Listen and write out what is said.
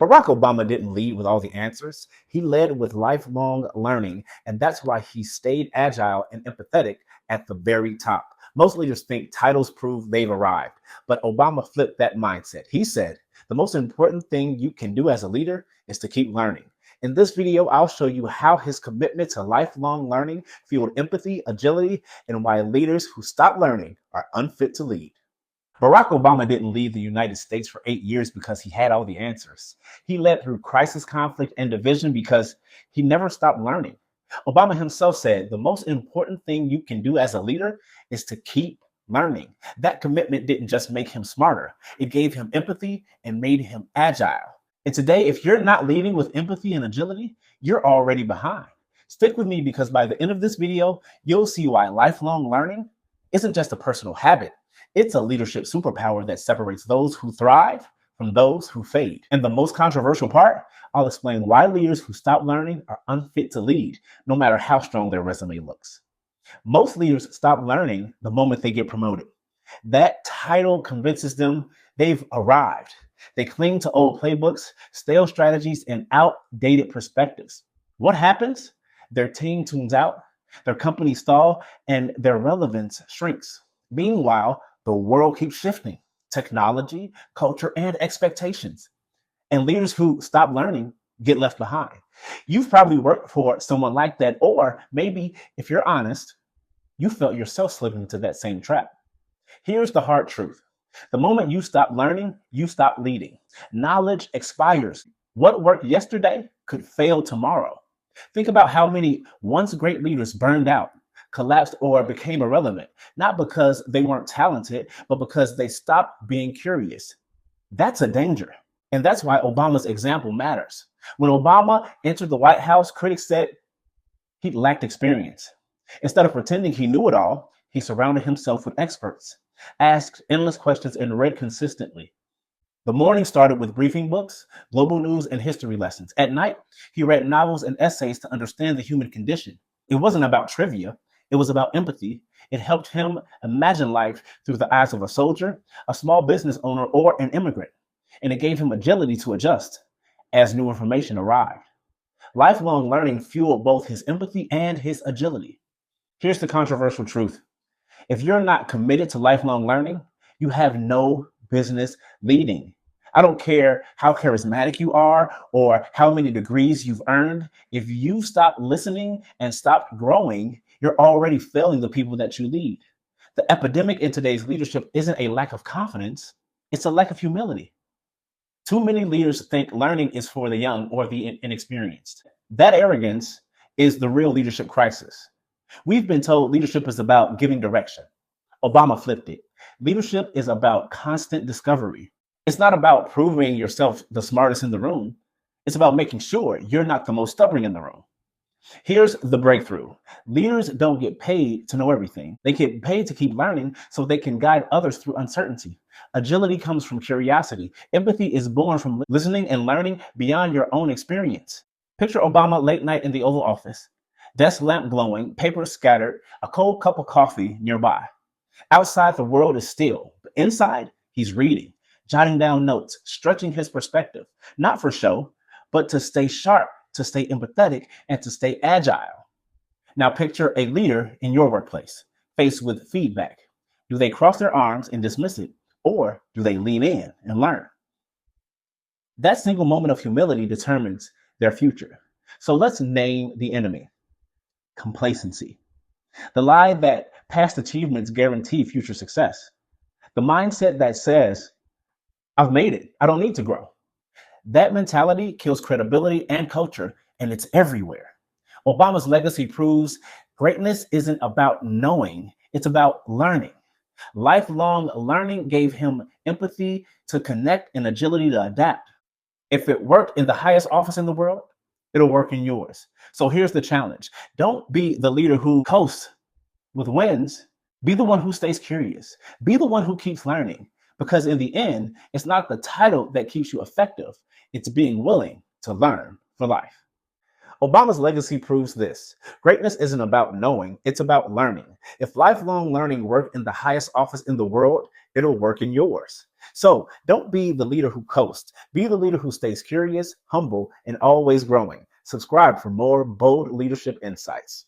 Barack Obama didn't lead with all the answers. He led with lifelong learning, and that's why he stayed agile and empathetic at the very top. Most leaders think titles prove they've arrived, but Obama flipped that mindset. He said, the most important thing you can do as a leader is to keep learning. In this video, I'll show you how his commitment to lifelong learning fueled empathy, agility, and why leaders who stop learning are unfit to lead. Barack Obama didn't lead the United States for 8 years because he had all the answers. He led through crisis, conflict, and division because he never stopped learning. Obama himself said, the most important thing you can do as a leader is to keep learning. That commitment didn't just make him smarter. It gave him empathy and made him agile. And today, if you're not leading with empathy and agility, you're already behind. Stick with me because by the end of this video, you'll see why lifelong learning isn't just a personal habit. It's a leadership superpower that separates those who thrive from those who fade. And the most controversial part, I'll explain why leaders who stop learning are unfit to lead, no matter how strong their resume looks. Most leaders stop learning the moment they get promoted. That title convinces them they've arrived. They cling to old playbooks, stale strategies, and outdated perspectives. What happens? Their team tunes out, their company stall, and their relevance shrinks. Meanwhile, the world keeps shifting. Technology, culture, and expectations. And leaders who stop learning get left behind. You've probably worked for someone like that, or maybe, if you're honest, you felt yourself slipping into that same trap. Here's the hard truth. The moment you stop learning, you stop leading. Knowledge expires. What worked yesterday could fail tomorrow. Think about how many once great leaders burned out, collapsed, or became irrelevant, not because they weren't talented, but because they stopped being curious. That's a danger. And that's why Obama's example matters. When Obama entered the White House, critics said he lacked experience. Instead of pretending he knew it all, he surrounded himself with experts, asked endless questions, and read consistently. The morning started with briefing books, global news, and history lessons. At night, he read novels and essays to understand the human condition. It wasn't about trivia. It was about empathy. It helped him imagine life through the eyes of a soldier, a small business owner, or an immigrant. And it gave him agility to adjust as new information arrived. Lifelong learning fueled both his empathy and his agility. Here's the controversial truth. If you're not committed to lifelong learning, you have no business leading. I don't care how charismatic you are or how many degrees you've earned. If you stop listening and stop growing, you're already failing the people that you lead. The epidemic in today's leadership isn't a lack of confidence, it's a lack of humility. Too many leaders think learning is for the young or the inexperienced. That arrogance is the real leadership crisis. We've been told leadership is about giving direction. Obama flipped it. Leadership is about constant discovery. It's not about proving yourself the smartest in the room. It's about making sure you're not the most stubborn in the room. Here's the breakthrough. Leaders don't get paid to know everything. They get paid to keep learning so they can guide others through uncertainty. Agility comes from curiosity. Empathy is born from listening and learning beyond your own experience. Picture Obama late night in the Oval Office. Desk lamp glowing, papers scattered, a cold cup of coffee nearby. Outside, the world is still, but inside, he's reading, jotting down notes, stretching his perspective, not for show, but to stay sharp, to stay empathetic, and to stay agile. Now picture a leader in your workplace, faced with feedback. Do they cross their arms and dismiss it, or do they lean in and learn? That single moment of humility determines their future. So let's name the enemy. Complacency. The lie that past achievements guarantee future success. The mindset that says, I've made it, I don't need to grow. That mentality kills credibility and culture, and it's everywhere. Obama's legacy proves greatness isn't about knowing, it's about learning. Lifelong learning gave him empathy to connect and agility to adapt. If it worked in the highest office in the world, it'll work in yours. So here's the challenge. Don't be the leader who coasts with wins. Be the one who stays curious. Be the one who keeps learning. Because in the end, it's not the title that keeps you effective. It's being willing to learn for life. Obama's legacy proves this. Greatness isn't about knowing, it's about learning. If lifelong learning worked in the highest office in the world, it'll work in yours. So don't be the leader who coasts. Be the leader who stays curious, humble, and always growing. Subscribe for more bold leadership insights.